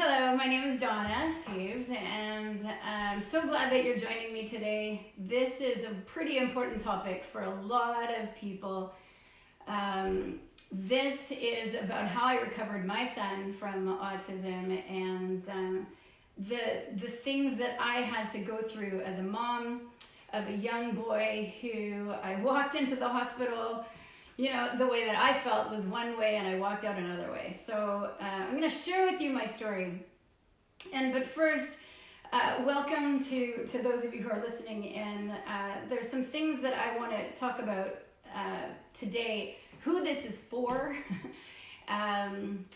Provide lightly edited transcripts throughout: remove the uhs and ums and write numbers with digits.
Hello, my name is Donna Taves, and I'm so glad that you're joining me today. This is a pretty important topic for a lot of people. This is about how I recovered my son from autism and the things that I had to go through as a mom of a young boy who I walked into the hospital. You know, the way that I felt was one way and I walked out another way. So I'm going to share with you my story. But first, welcome to those of you who are listening in. There's some things that I want to talk about today. Who this is for,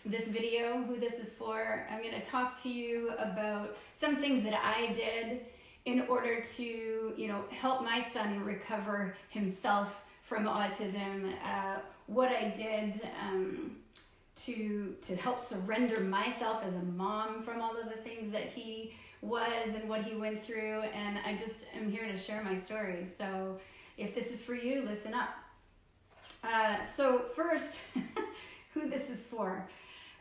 this video, who this is for. I'm going to talk to you about some things that I did in order to, help my son recover himself from autism, what I did to help surrender myself as a mom from all of the things that he was and what he went through, and I just am here to share my story. So if this is for you, listen up. So first, who this is for.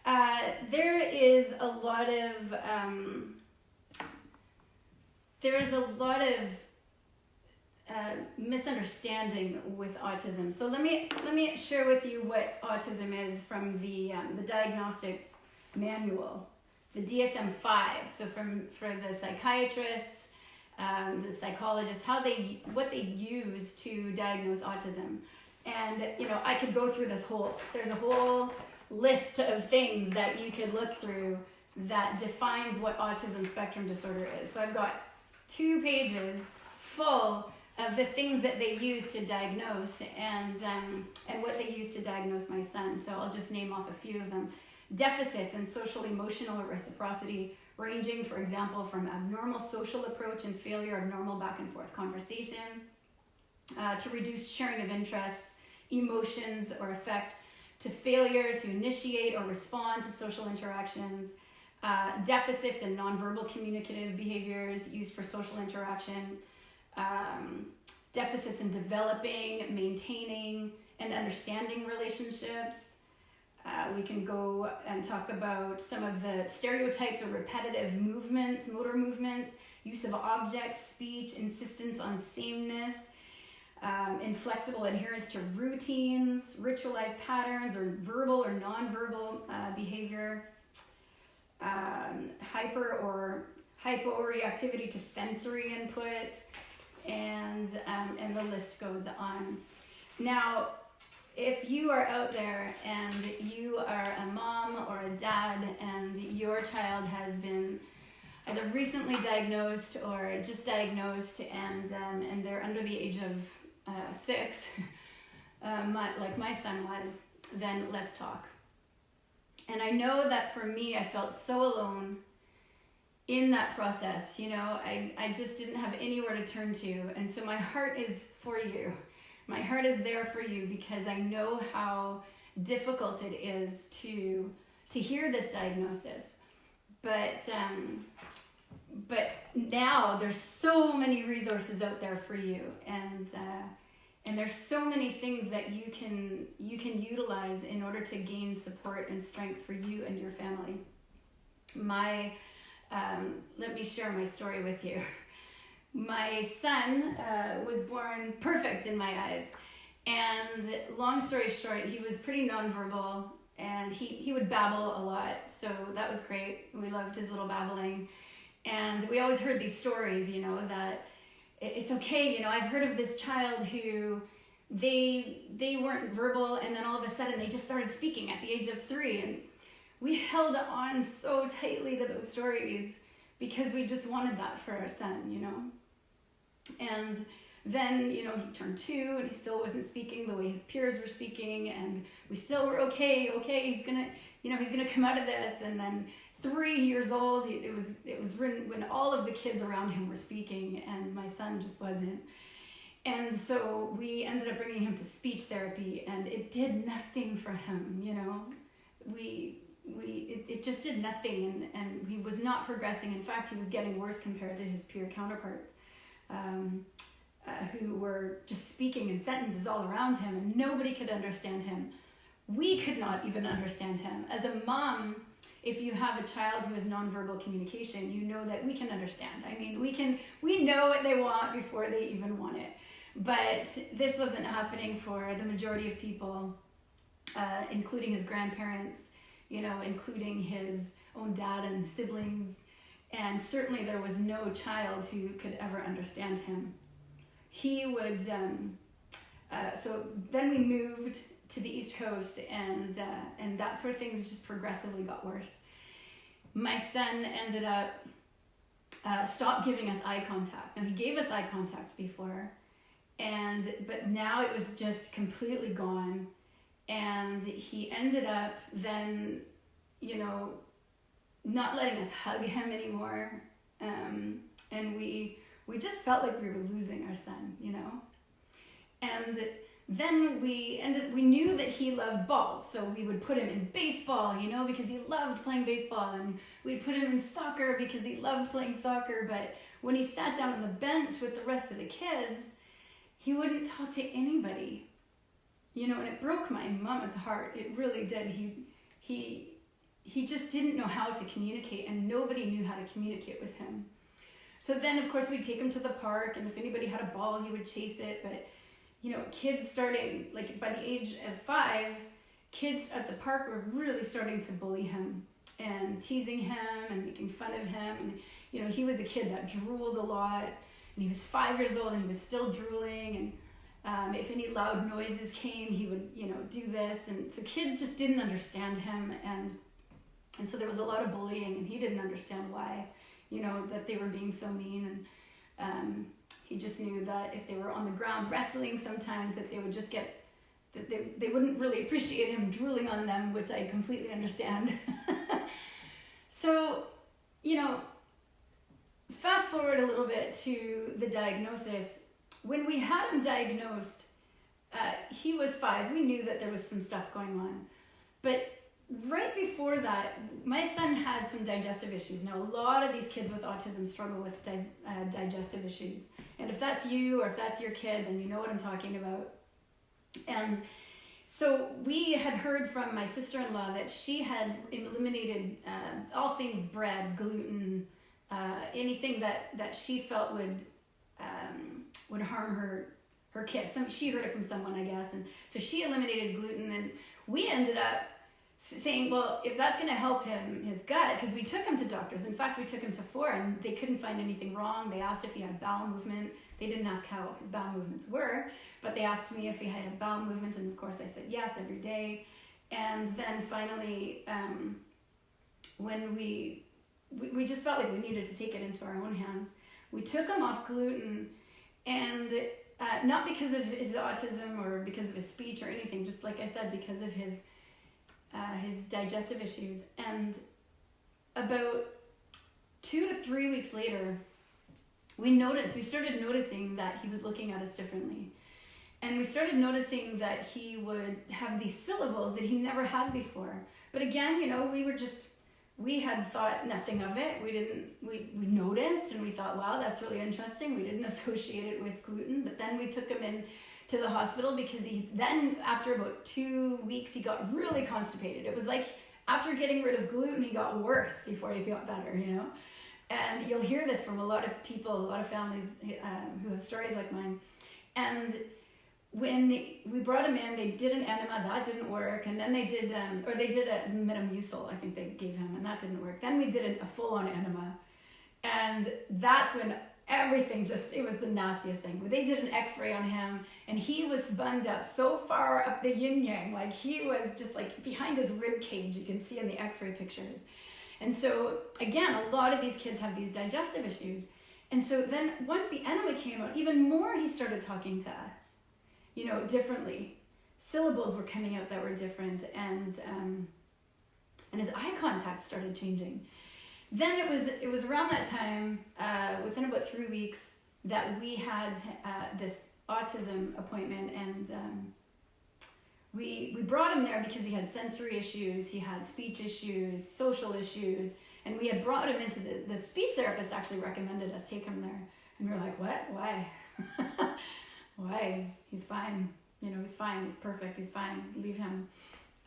There is a lot of misunderstanding with autism. So let me share with you what autism is from the diagnostic manual, the DSM-5. So for the psychiatrists, the psychologists, what they use to diagnose autism. And I could go through there's a whole list of things that you could look through that defines what autism spectrum disorder is. So I've got 2 pages full of the things that they use to diagnose and what they use to diagnose my son. So I'll just name off a few of them. Deficits in social, emotional, or reciprocity, ranging, for example, from abnormal social approach and failure of normal back and forth conversation, to reduced sharing of interests, emotions, or affect, to failure to initiate or respond to social interactions, deficits in nonverbal communicative behaviors used for social interaction, deficits in developing, maintaining, and understanding relationships. We can go and talk about some of the stereotypes or repetitive movements, motor movements, use of objects, speech, insistence on sameness, inflexible adherence to routines, ritualized patterns, or verbal or nonverbal behavior, hyper or hyporeactivity to sensory input, and the list goes on. Now, if you are out there and you are a mom or a dad and your child has been either recently diagnosed or just diagnosed and they're under the age of 6, like my son was, then let's talk. And I know that for me, I felt so alone in that process. I just didn't have anywhere to turn to. And so my heart is for you. My heart is there for you because I know how difficult it is to hear this diagnosis. But now there's so many resources out there for you, and there's so many things that you can utilize in order to gain support and strength for you and your family. Let me share my story with you. My son was born perfect in my eyes, and long story short, he was pretty nonverbal, and he would babble a lot, so that was great. We loved his little babbling, and we always heard these stories, that it's okay. I've heard of this child who they weren't verbal, and then all of a sudden they just started speaking at the age of 3, and we held on so tightly to those stories because we just wanted that for our son, And then, he turned 2 and he still wasn't speaking the way his peers were speaking, and we still were okay, he's gonna come out of this. And then 3 years old, it was when all of the kids around him were speaking and my son just wasn't. And so we ended up bringing him to speech therapy, and it did nothing for him, It just did nothing, and he was not progressing. In fact, he was getting worse compared to his peer counterparts, who were just speaking in sentences all around him, and nobody could understand him. We could not even understand him. As a mom, if you have a child who has nonverbal communication, you know that we can understand. I mean, we know what they want before they even want it. But this wasn't happening for the majority of people, including his grandparents, including his own dad and siblings. And certainly there was no child who could ever understand him. He would, so then we moved to the East Coast, and that's where things just progressively got worse. My son ended up stopped giving us eye contact. Now, he gave us eye contact before, but now it was just completely gone. And he ended up then, not letting us hug him anymore. And we just felt like we were losing our son, And then we knew that he loved balls. So we would put him in baseball, because he loved playing baseball. And we'd put him in soccer because he loved playing soccer. But when he sat down on the bench with the rest of the kids, he wouldn't talk to anybody. And it broke my mama's heart. It really did. He just didn't know how to communicate, and nobody knew how to communicate with him. So then, of course, we'd take him to the park, and if anybody had a ball, he would chase it. But, kids starting, like by the age of 5, kids at the park were really starting to bully him and teasing him and making fun of him. And, he was a kid that drooled a lot, and he was 5 years old, and he was still drooling. And if any loud noises came, he would, do this. And so kids just didn't understand him. And so there was a lot of bullying, and he didn't understand why, that they were being so mean. And he just knew that if they were on the ground wrestling sometimes, that they would just that they wouldn't really appreciate him drooling on them, which I completely understand. So, fast forward a little bit to the diagnosis. When we had him diagnosed, he was 5. We knew that there was some stuff going on. But right before that, my son had some digestive issues. Now, a lot of these kids with autism struggle with digestive issues. And if that's you or if that's your kid, then you know what I'm talking about. And so we had heard from my sister-in-law that she had eliminated all things bread, gluten, anything that she felt would harm her kids. She heard it from someone, I guess. And so she eliminated gluten, and we ended up saying, well, if that's going to help his gut, because we took him to doctors. In fact, we took him to 4, and they couldn't find anything wrong. They asked if he had bowel movement. They didn't ask how his bowel movements were, but they asked me if he had a bowel movement, and of course I said yes every day. And then finally, when we just felt like we needed to take it into our own hands, we took him off gluten, and not because of his autism or because of his speech or anything, just like I said, because of his digestive issues. And about 2 to 3 weeks later, we started noticing that he was looking at us differently. And we started noticing that he would have these syllables that he never had before. But again, we had thought nothing of it. We noticed, and we thought, wow, that's really interesting. We didn't associate it with gluten. But then we took him in to the hospital because after about 2 weeks, he got really constipated. It was like after getting rid of gluten, he got worse before he got better, And you'll hear this from a lot of people, a lot of families who have stories like mine. And when we brought him in, they did an enema, that didn't work. And then they did a Metamucil, I think they gave him, and that didn't work. Then we did a full-on enema. And that's when everything it was the nastiest thing. They did an x-ray on him, and he was bunged up so far up the yin-yang, like he was just like behind his rib cage, you can see in the x-ray pictures. And so again, a lot of these kids have these digestive issues. And so then once the enema came out, even more he started talking to us, differently. Syllables were coming out that were different, and his eye contact started changing. Then it was around that time, within about 3 weeks, that we had this autism appointment, and we brought him there because he had sensory issues, he had speech issues, social issues, and we had brought him into the speech therapist actually recommended us take him there, and we were like, what? Why? Why? He's fine. He's fine. He's perfect. He's fine. Leave him.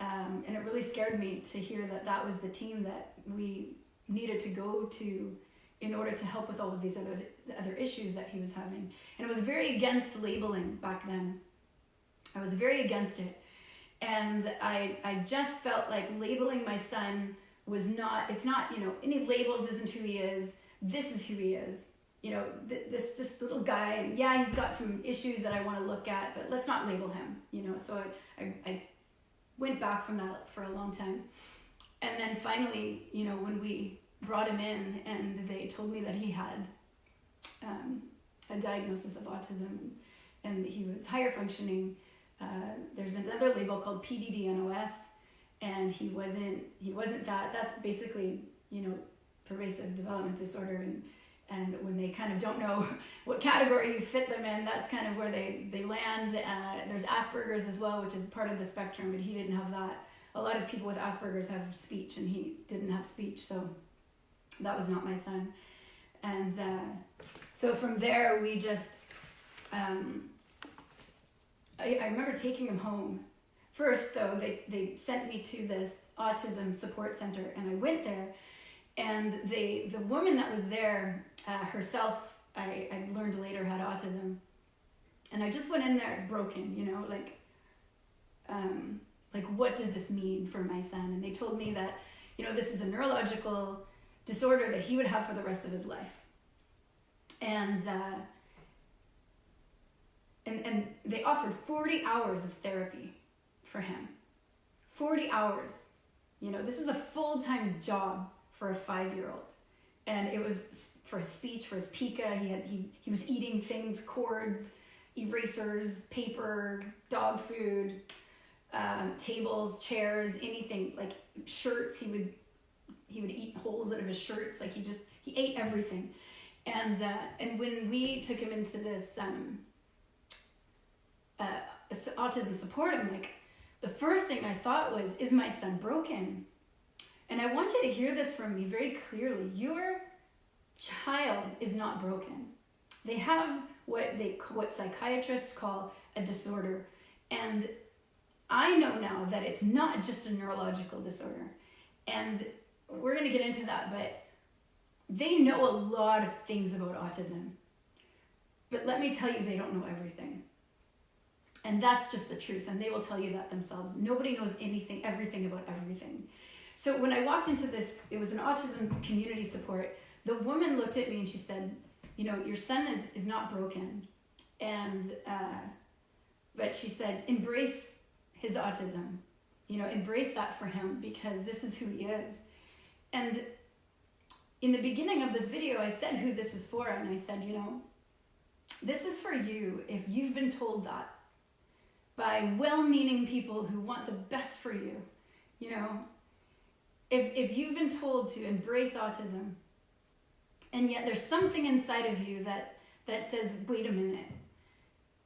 And it really scared me to hear that that was the team that we needed to go to in order to help with all of these other issues that he was having. And I was very against labeling back then. I was very against it. And I just felt like labeling my son was not, it's not, any labels isn't who he is. This is who he is. This just little guy, and yeah, he's got some issues that I want to look at, but let's not label him, So I went back from that for a long time. And then finally, when we brought him in and they told me that he had a diagnosis of autism and he was higher functioning, there's another label called PDD-NOS, and he wasn't that. That's basically, pervasive development disorder, and when they kind of don't know what category you fit them in, that's kind of where they land. There's Asperger's as well, which is part of the spectrum, but he didn't have that. A lot of people with Asperger's have speech, and he didn't have speech, so that was not my son. And so from there, we just, I remember taking him home. First, though, they sent me to this autism support center, and I went there. And the woman that was there herself, I learned later, had autism. And I just went in there broken, like what does this mean for my son? And they told me that, this is a neurological disorder that he would have for the rest of his life. And they offered 40 hours of therapy for him. 40 hours. This is a full-time job for a 5-year-old, and it was for his speech, for his pica. He was eating things, cords, erasers, paper, dog food, tables, chairs, anything, like shirts. He would eat holes out of his shirts. Like he ate everything. And when we took him into this autism support, I'm like, the first thing I thought was, is my son broken? And I want you to hear this from me very clearly. Your child is not broken. They have what psychiatrists call a disorder. And I know now that it's not just a neurological disorder. And we're going to get into that, but they know a lot of things about autism. But let me tell you, they don't know everything. And that's just the truth. And they will tell you that themselves. Nobody knows everything about everything. So when I walked into this, it was an autism community support. The woman looked at me and she said, your son is not broken. And, but she said, embrace his autism, embrace that for him, because this is who he is. And in the beginning of this video, I said who this is for. And I said, this is for you if you've been told that by well-meaning people who want the best for you, If you've been told to embrace autism, and yet there's something inside of you that says, wait a minute,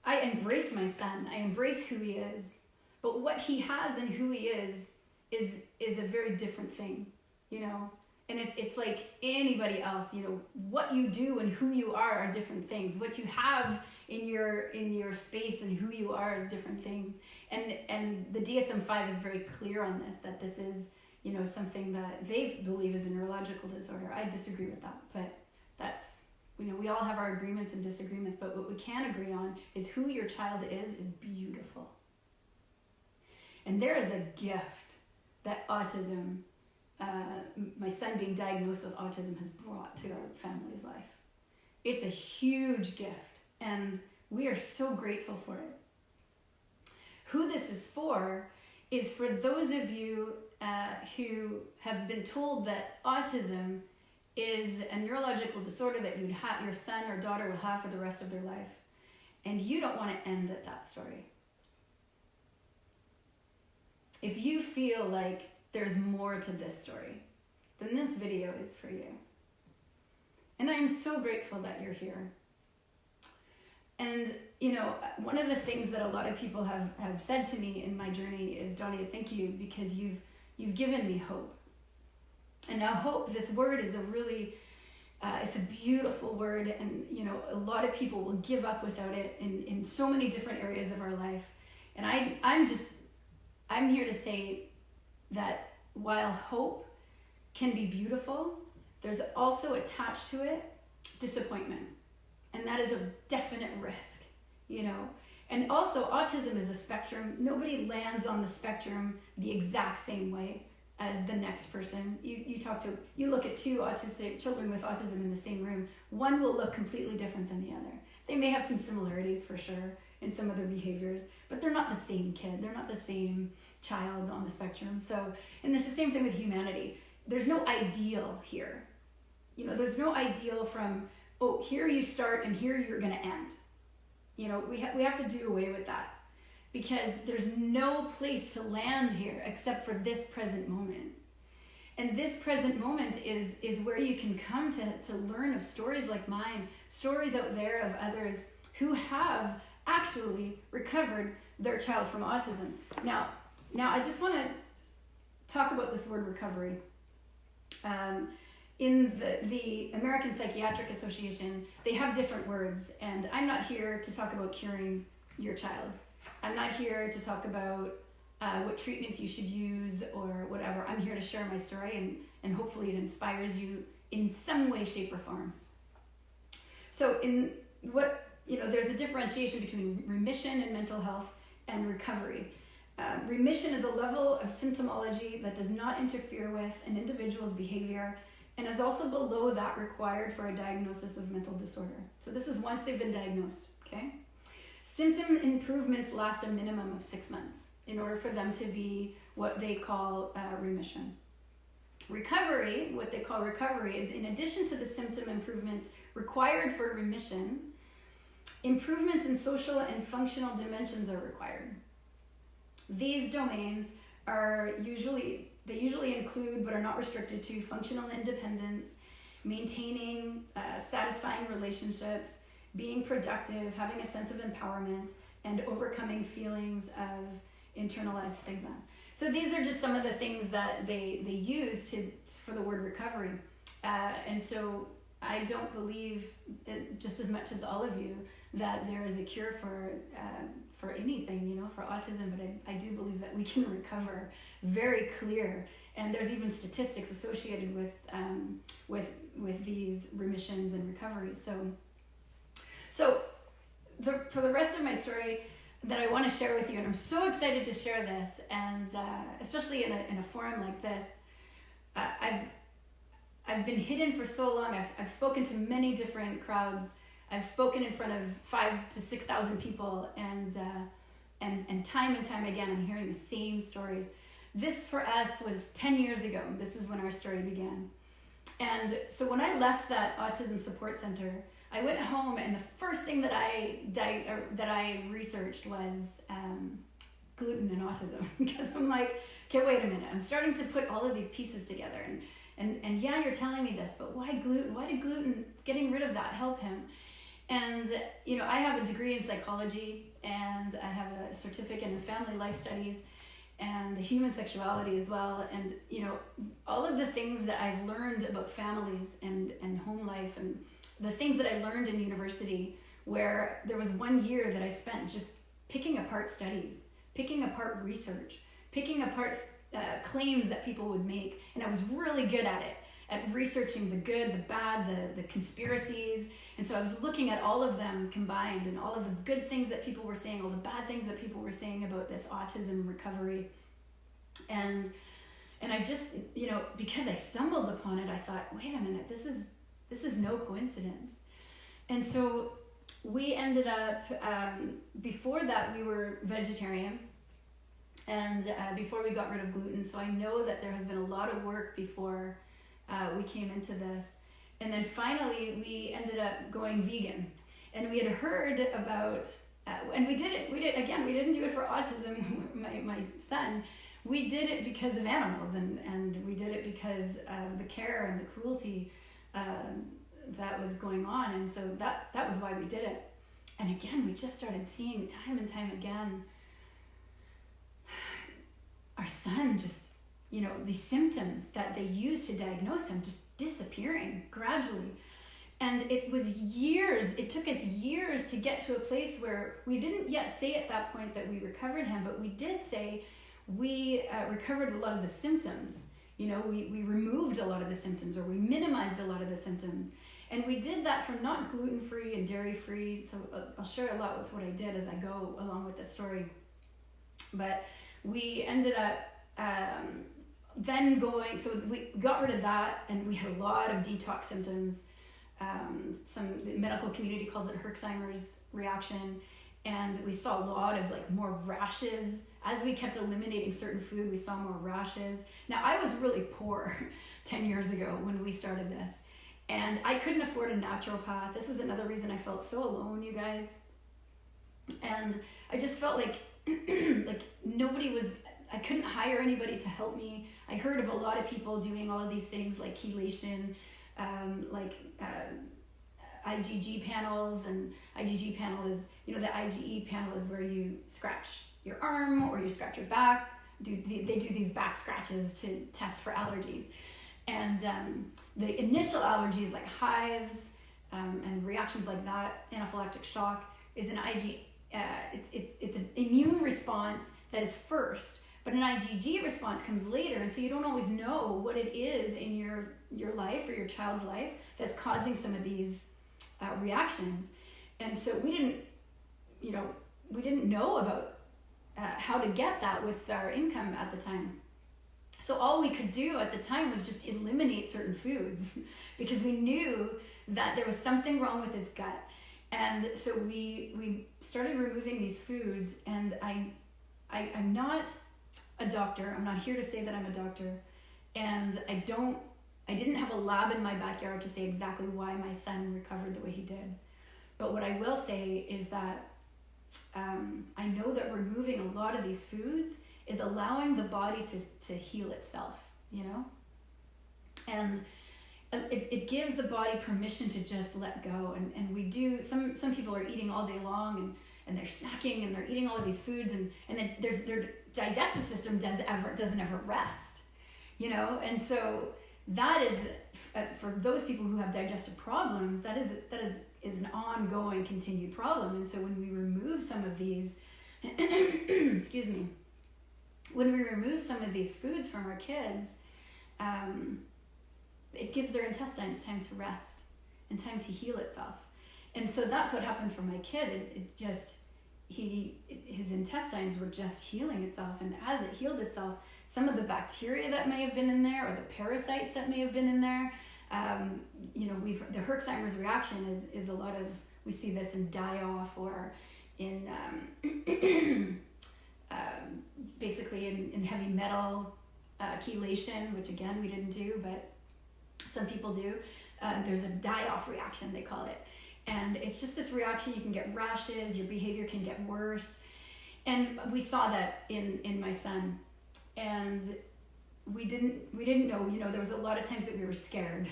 I embrace my son, I embrace who he is, but what he has and who he is a very different thing, And it's like anybody else, what you do and who you are different things. What you have in your space and who you are is different things. And the DSM-5 is very clear on this, that this is, something that they believe is a neurological disorder. I disagree with that, but that's, we all have our agreements and disagreements, but what we can agree on is who your child is beautiful. And there is a gift that autism, my son being diagnosed with autism, has brought to our family's life. It's a huge gift, and we are so grateful for it. Who this is for those of you who have been told that autism is a neurological disorder that your son or daughter will have for the rest of their life, and you don't want to end at that story. If you feel like there's more to this story, then this video is for you. And I'm so grateful that you're here. And, one of the things that a lot of people have said to me in my journey is, Donnie, thank you, because you've given me hope. And now hope, this word is a really, it's a beautiful word, and, a lot of people will give up without it in so many different areas of our life. And I'm here to say that while hope can be beautiful, there's also attached to it disappointment. And that is a definite risk, you know. And also, autism is a spectrum. Nobody lands on the spectrum the exact same way as the next person. You look at two autistic children with autism in the same room. One will look completely different than the other. They may have some similarities for sure in some of their behaviors, but they're not the same kid. They're not the same child on the spectrum. So, and it's the same thing with humanity. There's no ideal here. You know, there's no ideal from, oh, here you start and here you're going to end. You know, we have to do away with that, because there's no place to land here except for this present moment. And this present moment is where you can come to learn of stories like mine, stories out there of others who have actually recovered their child from autism. Now I just want to talk about this word recovery. In the American Psychiatric Association, they have different words, and I'm not here to talk about curing your child. I'm not here to talk about what treatments you should use or whatever. I'm here to share my story, and hopefully it inspires you in some way, shape, or form. So there's a differentiation between remission in mental health and recovery. Remission is a level of symptomology that does not interfere with an individual's behavior and is also below that required for a diagnosis of mental disorder. So this is once they've been diagnosed, okay? Symptom improvements last a minimum of 6 months in order for them to be what they call remission. Recovery, what they call recovery, is in addition to the symptom improvements required for remission, improvements in social and functional dimensions are required. These domains usually include, but are not restricted to, functional independence, maintaining satisfying relationships, being productive, having a sense of empowerment, and overcoming feelings of internalized stigma. So these are just some of the things that they use for the word recovery. And so I don't believe, just as much as all of you, that there is a cure for anything, you know, for autism, but I do believe that we can recover, very clear. And there's even statistics associated with these remissions and recovery. So for the rest of my story that I want to share with you, and I'm so excited to share this, and especially in a forum like this, I've been hidden for so long. I've spoken to many different crowds. I've spoken in front of 5,000 to 6,000 people, and time and time again, I'm hearing the same stories. This for us was 10 years ago. This is when our story began. And so when I left that autism support center, I went home, and the first thing that I researched was gluten and autism, because I'm like, okay, wait a minute. I'm starting to put all of these pieces together, and yeah, you're telling me this, but why gluten? Why did gluten, getting rid of that, help him? And, you know, I have a degree in psychology, and I have a certificate in family life studies and human sexuality as well. And, you know, all of the things that I've learned about families and home life, and the things that I learned in university, where there was 1 year that I spent just picking apart studies, picking apart research, picking apart claims that people would make. And I was really good at it, at researching the good, the bad, the conspiracies. And so I was looking at all of them combined, and all of the good things that people were saying, all the bad things that people were saying about this autism recovery. And I just, you know, because I stumbled upon it, I thought, wait a minute, this is no coincidence. And so we ended up, before that we were vegetarian, and before we got rid of gluten. So I know that there has been a lot of work before we came into this. And then finally we ended up going vegan. And we had heard about, and we did it again, we didn't do it for autism, my son. We did it because of animals, and we did it because of the care and the cruelty that was going on. And so that was why we did it. And again, we just started seeing time and time again, our son just, you know, the symptoms that they used to diagnose him just disappearing gradually. And it took us years to get to a place where we didn't yet say at that point that we recovered him, but we did say, we recovered a lot of the symptoms. You know, we removed a lot of the symptoms, or we minimized a lot of the symptoms. And we did that from not gluten-free and dairy-free. So I'll share a lot with what I did as I go along with the story. But we ended up then going, so we got rid of that, and we had a lot of detox symptoms. The medical community calls it Herxheimer's reaction. And we saw a lot of like more rashes. As we kept eliminating certain food, we saw more rashes. Now, I was really poor 10 years ago when we started this. And I couldn't afford a naturopath. This is another reason I felt so alone, you guys. And I just felt like like I couldn't hire anybody to help me. I heard of a lot of people doing all of these things like chelation, IgG panels, and IgG panel is, you know, the IgE panel is where you scratch your arm or you scratch your back. They do these back scratches to test for allergies. And the initial allergies like hives and reactions like that, anaphylactic shock, is an it's an immune response that is first, but an IgG response comes later, and so you don't always know what it is in your life or your child's life that's causing some of these reactions. And so we didn't know about how to get that with our income at the time. So all we could do at the time was just eliminate certain foods because we knew that there was something wrong with his gut. And so we started removing these foods, and I'm not a doctor. I'm not here to say that I'm a doctor. And I didn't have a lab in my backyard to say exactly why my son recovered the way he did. But what I will say is that I know that removing a lot of these foods is allowing the body to heal itself, you know? And it gives the body permission to just let go. And we do, some people are eating all day long and they're snacking and they're eating all of these foods, and then their digestive system doesn't ever rest, you know? And so that is, for those people who have digestive problems, that is an ongoing, continued problem. And so when we remove some of these, excuse me, when we remove some of these foods from our kids, it gives their intestines time to rest and time to heal itself. And so that's what happened for my kid. His intestines were just healing itself. And as it healed itself, some of the bacteria that may have been in there, or the parasites that may have been in there, the Herxheimer's reaction is a lot of, we see this in die-off or in basically in heavy metal chelation, which again we didn't do, but some people do. There's a die-off reaction, they call it. And it's just this reaction, you can get rashes, your behavior can get worse. And we saw that in my son. And we didn't know, there was a lot of times that we were scared.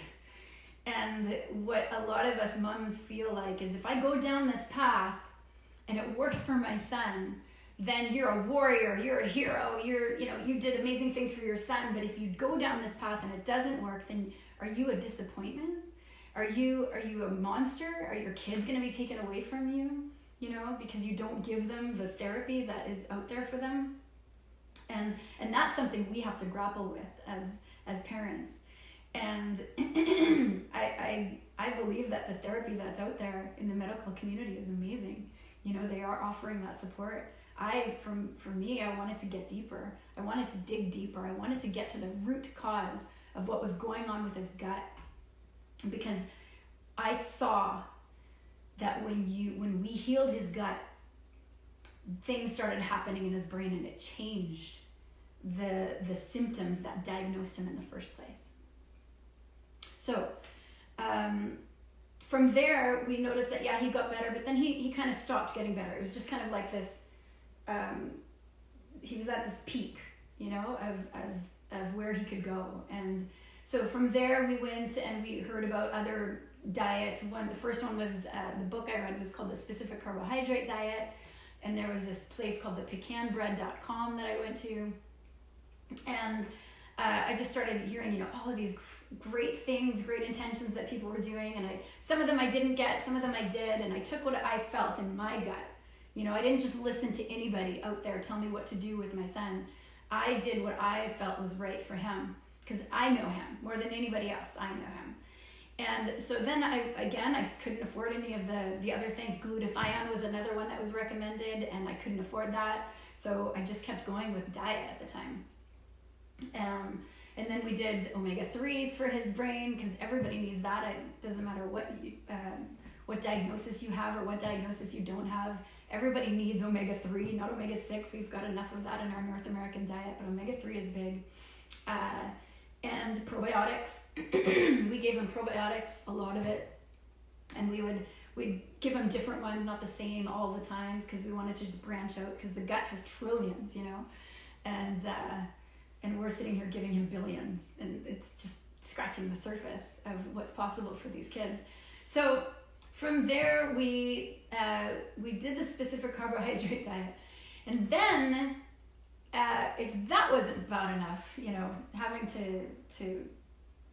And what a lot of us moms feel like is, if I go down this path and it works for my son, then you're a warrior, you're a hero, you did amazing things for your son. But if you go down this path and it doesn't work, then are you a disappointment? Are you a monster? Are your kids going to be taken away from you, because you don't give them the therapy that is out there for them? And that's something we have to grapple with as parents. And I believe that the therapy that's out there in the medical community is amazing. They are offering that support. For me, I wanted to get deeper. I wanted to dig deeper. I wanted to get to the root cause of what was going on with his gut. Because I saw that when we healed his gut, things started happening in his brain, and it changed the symptoms that diagnosed him in the first place. So from there, we noticed that, he got better, but then he kind of stopped getting better. It was just kind of like this, he was at this peak, of where he could go. And so from there, we went and we heard about other diets. The first one was, the book I read was called The Specific Carbohydrate Diet. And there was this place called the pecanbread.com that I went to. And I just started hearing, all of these great things, great intentions that people were doing. And some of them I didn't get, some of them I did. And I took what I felt in my gut. I didn't just listen to anybody out there tell me what to do with my son. I did what I felt was right for him, because I know him more than anybody else. I know him. And so then I couldn't afford any of the other things. Glutathione was another one that was recommended, and I couldn't afford that. So I just kept going with diet at the time. And then we did omega-3s for his brain, because everybody needs that. It doesn't matter what diagnosis you have or what diagnosis you don't have. Everybody needs omega-3, not omega-6. We've got enough of that in our North American diet, but omega-3 is big. And probiotics. We gave him probiotics, a lot of it. And we'd give him different ones, not the same all the times, because we wanted to just branch out, because the gut has trillions, you know. And we're sitting here giving him billions, and it's just scratching the surface of what's possible for these kids. So from there, we did the specific carbohydrate diet. And then, if that wasn't bad enough, you know, having to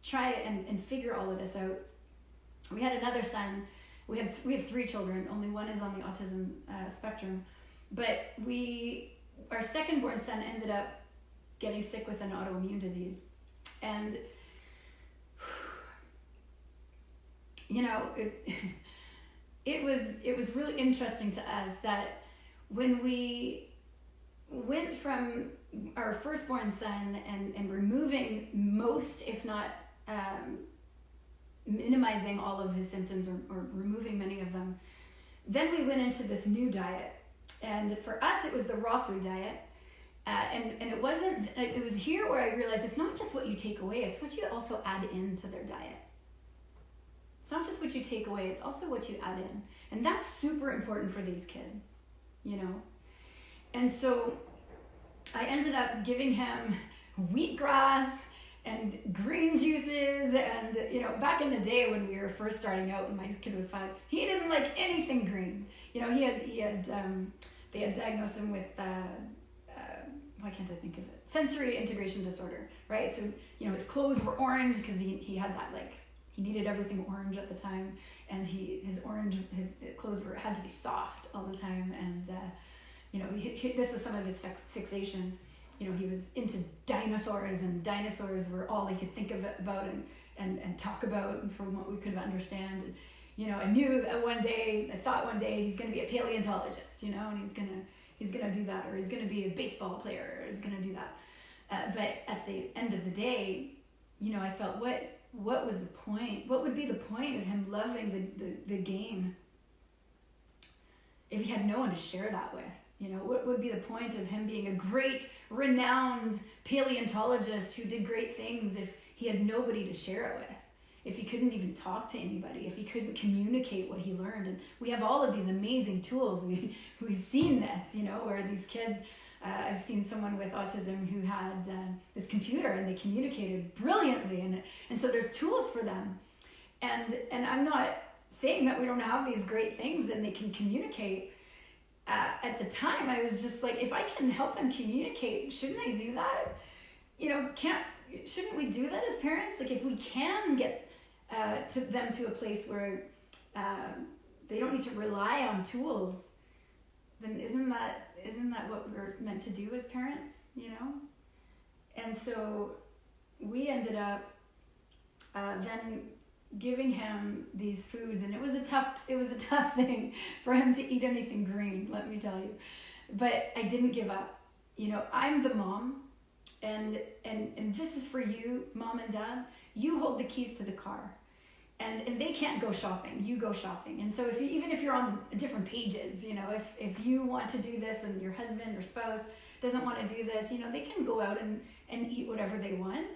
try and figure all of this out, we had another son. We have 3 children. Only one is on the autism spectrum. But our second born son ended up getting sick with an autoimmune disease. And, you know, it was really interesting to us that when we went from our firstborn son and removing most, if not minimizing all of his symptoms, or removing many of them, then we went into this new diet. And for us, it was the raw food diet. And it was here where I realized it's not just what you take away, it's what you also add into their diet. It's not just what you take away, it's also what you add in. And that's super important for these kids, you know. And so I ended up giving him wheatgrass and green juices. And, you know, back in the day when we were first starting out, when my kid was 5, he didn't like anything green. You know, they had diagnosed him with, why can't I think of it? Sensory integration disorder, right? So, you know, his clothes were orange because he had that, like, he needed everything orange at the time. And his clothes had to be soft all the time. And, you know, this was some of his fixations. You know, he was into dinosaurs, and dinosaurs were all he could think about and talk about from what we could understand. And, you know, I thought one day he's going to be a paleontologist, you know, and he's going to do that, or he's going to be a baseball player, or he's going to do that. But at the end of the day, you know, I felt, what was the point? What would be the point of him loving the game if he had no one to share that with? You know, what would be the point of him being a great, renowned paleontologist who did great things if he had nobody to share it with? If he couldn't even talk to anybody, if he couldn't communicate what he learned. And we have all of these amazing tools. We've seen this, you know, where these kids, I've seen someone with autism who had this computer, and they communicated brilliantly. And so there's tools for them. And I'm not saying that we don't have these great things and they can communicate. At the time, I was just like, if I can help them communicate, shouldn't I do that? You know, shouldn't we do that as parents? Like, if we can get them to a place where they don't need to rely on tools, then isn't that what we're meant to do as parents, you know? And so we ended up then giving him these foods, and it was a tough thing for him to eat anything green, let me tell you. But I didn't give up. You know, I'm the mom, and this is for you, mom and dad. You hold the keys to the car, and they can't go shopping. You go shopping. And so even if you're on different pages, you know, if you want to do this and your husband or spouse doesn't want to do this, you know, they can go out and eat whatever they want.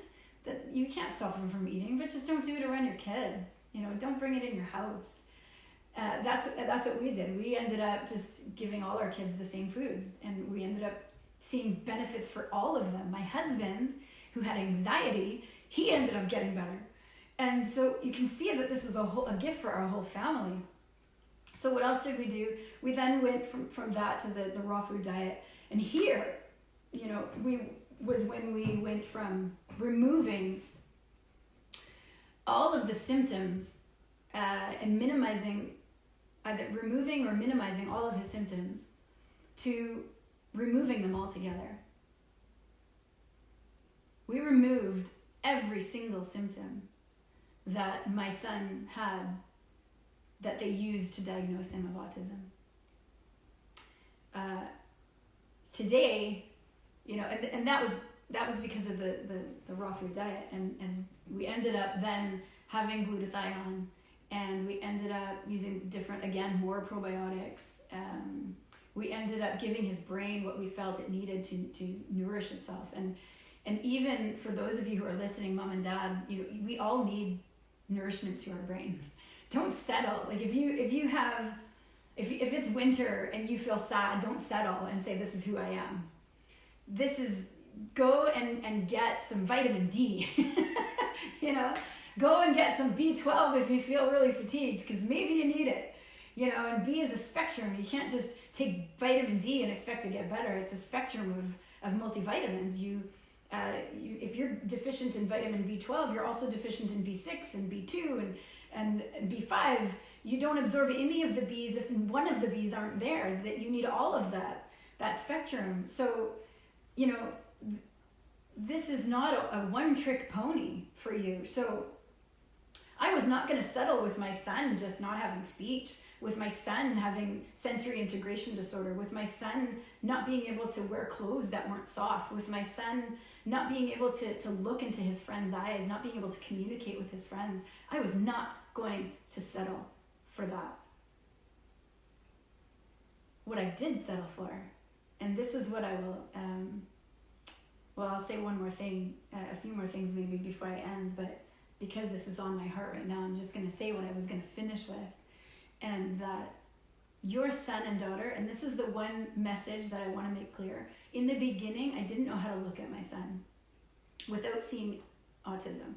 That you can't stop them from eating, but just don't do it around your kids. You know, don't bring it in your house. That's what we did. We ended up just giving all our kids the same foods, and we ended up seeing benefits for all of them. My husband, who had anxiety, he ended up getting better. And so you can see that this was a gift for our whole family. So what else did we do? We then went from that to the raw food diet. And here, you know, was when we went from removing all of the symptoms and either removing or minimizing all of his symptoms, to removing them altogether. We removed every single symptom that my son had that they used to diagnose him of autism. Today, and that was because of the raw food diet, and we ended up then having glutathione, and we ended up using different, again, more probiotics. We ended up giving his brain what we felt it needed to nourish itself. And even for those of you who are listening, mom and dad, we all need nourishment to our brain. Don't settle. Like if it's winter and you feel sad, don't settle and say, this is who I am. This is, go and get some vitamin D. Go and get some B12 if you feel really fatigued, because maybe you need it. And B is a spectrum. You can't just take vitamin D and expect to get better. It's a spectrum of multivitamins. If you're deficient in vitamin B12, you're also deficient in B6 and B2 and B5. You don't absorb any of the Bs if one of the Bs aren't there. That you need all of that spectrum. So, this is not a one-trick pony for you. So I was not going to settle with my son just not having speech, with my son having sensory integration disorder, with my son not being able to wear clothes that weren't soft, with my son not being able to look into his friends' eyes, not being able to communicate with his friends. I was not going to settle for that. What I did settle for, and this is what I will, I'll say one more thing, a few more things maybe before I end, but because this is on my heart right now, I'm just going to say what I was going to finish with. And that your son and daughter, and this is the one message that I want to make clear. In the beginning, I didn't know how to look at my son without seeing autism.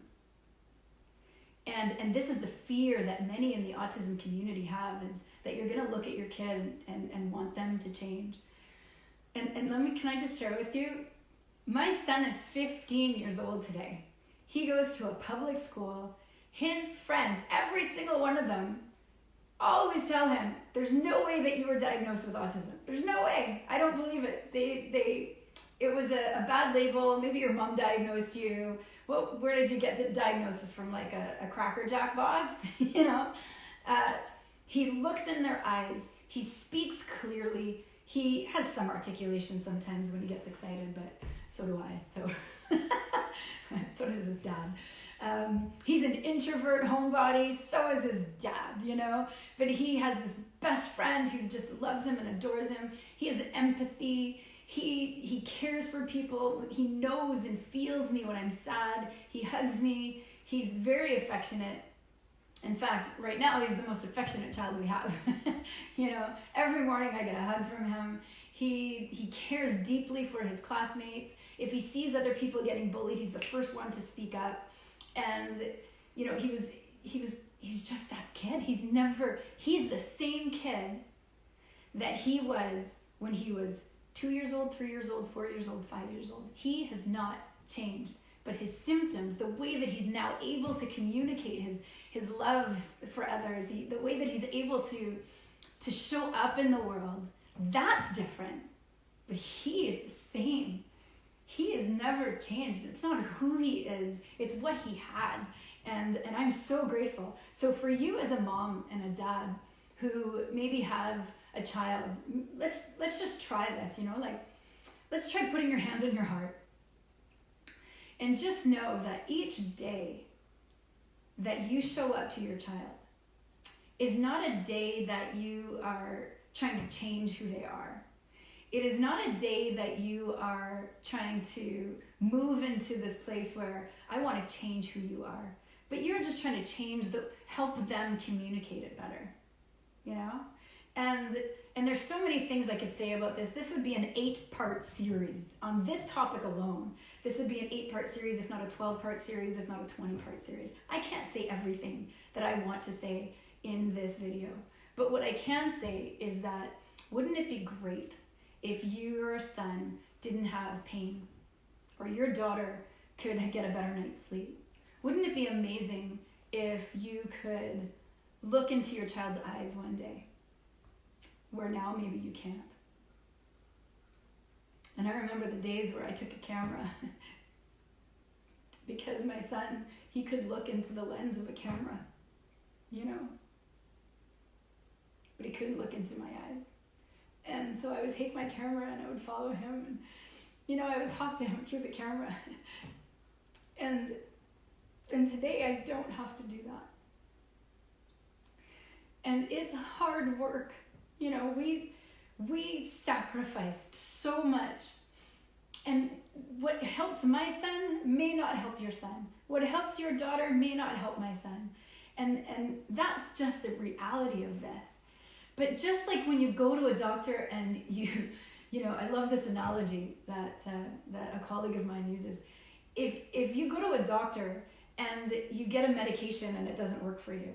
And this is the fear that many in the autism community have, is that you're going to look at your kid and want them to change. And can I just share with you? My son is 15 years old today. He goes to a public school. His friends, every single one of them, always tell him, there's no way that you were diagnosed with autism. There's no way. I don't believe it. It was a bad label. Maybe your mom diagnosed you. Well, where did you get the diagnosis from? Like a Cracker Jack box? He looks in their eyes. He speaks clearly. He has some articulation sometimes when he gets excited, but so do I. So does his dad. He's an introvert homebody, so is his dad, but he has this best friend who just loves him and adores him. He has empathy. He cares for people. He knows and feels me when I'm sad. He hugs me. He's very affectionate. In fact, right now he's the most affectionate child we have. Every morning I get a hug from him. He cares deeply for his classmates. If he sees other people getting bullied, he's the first one to speak up. And he's just that kid. He's the same kid that he was when he was 2 years old, 3 years old, 4 years old, 5 years old. He has not changed, but his symptoms, the way that he's now able to communicate his love for others, the way that he's able to show up in the world, that's different. But he is the same. He has never changed. It's not who he is, it's what he had. And I'm so grateful. So for you as a mom and a dad who maybe have a child, let's just try this, let's try putting your hands on your heart. And just know that each day that you show up to your child is not a day that you are trying to change who they are. It is not a day that you are trying to move into this place where I want to change who you are, but you're just trying to help them communicate it better, And there's so many things I could say about this. This would be an 8-part series on this topic alone. This would be an 8-part series, if not a 12-part series, if not a 20-part series. I can't say everything that I want to say in this video, but what I can say is that wouldn't it be great if your son didn't have pain, or your daughter could get a better night's sleep? Wouldn't it be amazing if you could look into your child's eyes one day, where now maybe you can't? And I remember the days where I took a camera because my son, he could look into the lens of a camera, you know, but he couldn't look into my eyes. And so I would take my camera and I would follow him, and, you know, I would talk to him through the camera. And today I don't have to do that. And it's hard work. You know, we sacrificed so much. And what helps my son may not help your son. What helps your daughter may not help my son. And that's just the reality of this. But just like when you go to a doctor and you know, I love this analogy that a colleague of mine uses. If you go to a doctor and you get a medication and it doesn't work for you,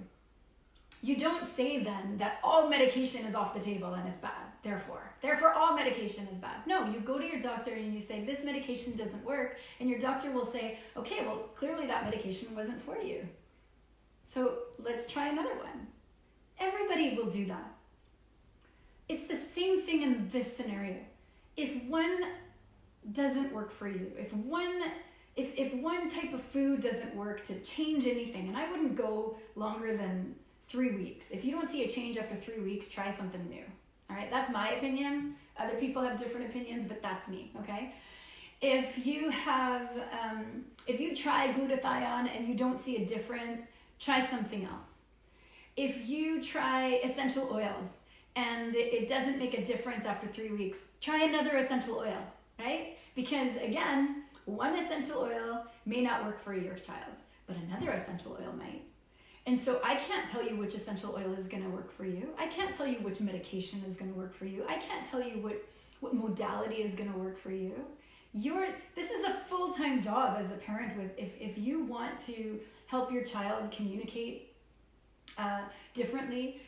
you don't say then that all medication is off the table and it's bad. Therefore all medication is bad. No, you go to your doctor and you say, this medication doesn't work. And your doctor will say, okay, well, clearly that medication wasn't for you. So let's try another one. Everybody will do that. It's the same thing in this scenario. If one doesn't work for you, if one type of food doesn't work to change anything, and I wouldn't go longer than 3 weeks. If you don't see a change after 3 weeks, try something new. All right, that's my opinion. Other people have different opinions, but that's me, okay? If you try glutathione and you don't see a difference, try something else. If you try essential oils and it doesn't make a difference after 3 weeks, try another essential oil, right? Because again, one essential oil may not work for your child, but another essential oil might. And so I can't tell you which essential oil is going to work for you. I can't tell you which medication is going to work for you. I can't tell you what modality is going to work for you. This is a full-time job as a parent. If you want to help your child communicate differently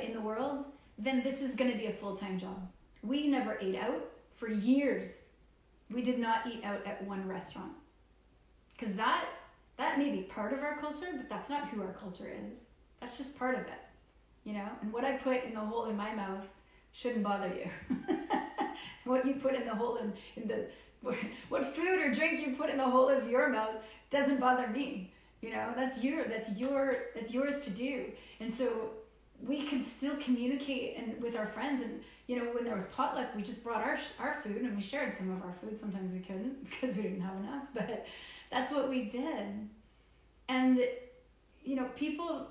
in the world, then this is going to be a full-time job. We never ate out for years. We did not eat out at one restaurant, because that may be part of our culture, but that's not who our culture is. That's just part of it, you know? And what I put in the hole in my mouth shouldn't bother you. What you put in the hole what food or drink you put in the hole of your mouth doesn't bother me. You know, that's yours to do. And so we could still communicate with our friends. And, you know, when there was potluck, we just brought our food and we shared some of our food. Sometimes we couldn't because we didn't have enough, but that's what we did. And, you know, people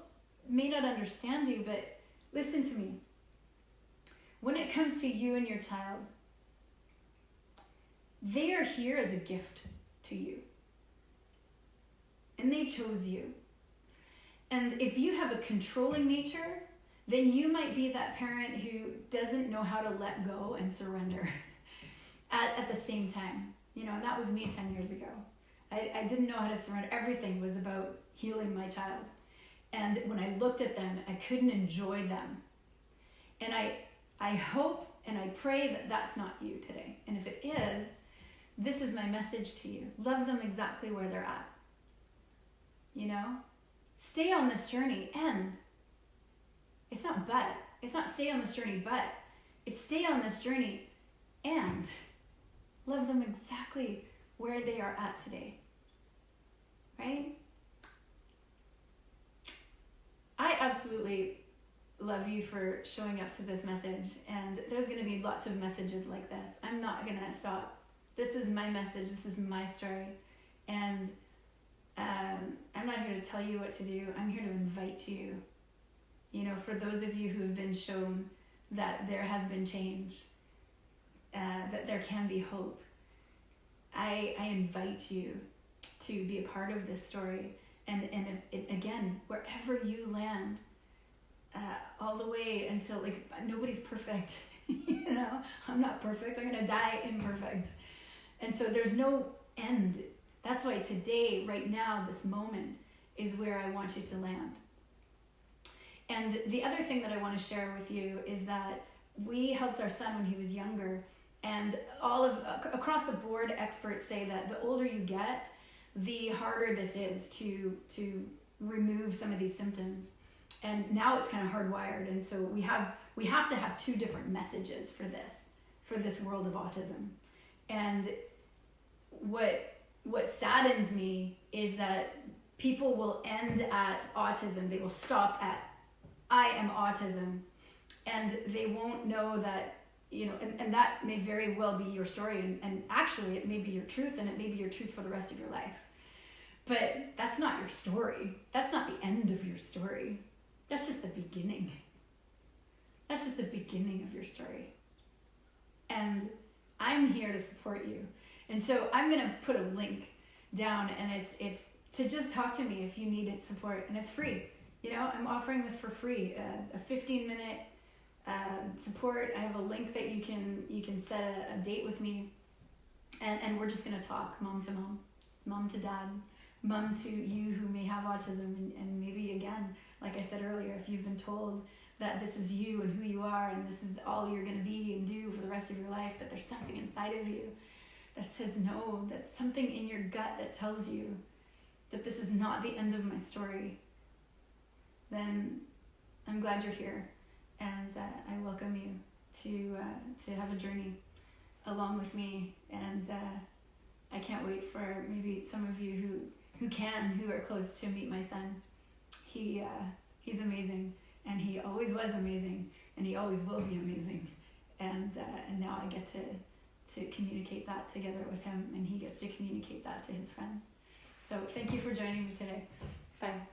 may not understand you, but listen to me. When it comes to you and your child, they are here as a gift to you. And they chose you. And if you have a controlling nature, then you might be that parent who doesn't know how to let go and surrender at the same time. You know, and that was me 10 years ago. I didn't know how to surrender. Everything was about healing my child. And when I looked at them, I couldn't enjoy them. And I hope and I pray that that's not you today. And if it is, this is my message to you. Love them exactly where they're at. You know? Stay on this journey, and it's not stay on this journey, but it's stay on this journey and love them exactly where they are at today. Right? I absolutely love you for showing up to this message, and there's going to be lots of messages like this. I'm not going to stop. This is my message. This is my story. And I'm not here to tell you what to do. I'm here to invite you. You know, for those of you who have been shown that there has been change, that there can be hope, I invite you to be a part of this story. And again, wherever you land, all the way until, like, nobody's perfect. You know, I'm not perfect. I'm going to die imperfect. And so there's no end. That's why today, right now, this moment is where I want you to land. And the other thing that I want to share with you is that we helped our son when he was younger, and across the board, experts say that the older you get, the harder this is to remove some of these symptoms. And now it's kind of hardwired, and so we have to have two different messages for this world of autism. And what what saddens me is that people will end at autism. They will stop at, I am autism. And they won't know that, and that may very well be your story. And actually, it may be your truth, and it may be your truth for the rest of your life. But that's not your story. That's not the end of your story. That's just the beginning. That's just the beginning of your story. And I'm here to support you. And so I'm going to put a link down, and it's to just talk to me if you need support, and it's free. I'm offering this for free, a 15-minute support. I have a link that you can set a date with me, and we're just going to talk mom to mom, mom to dad, mom to you who may have autism, and maybe again, like I said earlier, if you've been told that this is you and who you are and this is all you're going to be and do for the rest of your life, that there's something inside of you that says no, that something in your gut that tells you that this is not the end of my story, then I'm glad you're here, and I welcome you to have a journey along with me, and I can't wait for maybe some of you who are close to meet my son. He's amazing, and he always was amazing, and he always will be amazing, and now I get to communicate that together with him, and he gets to communicate that to his friends. So thank you for joining me today. Bye.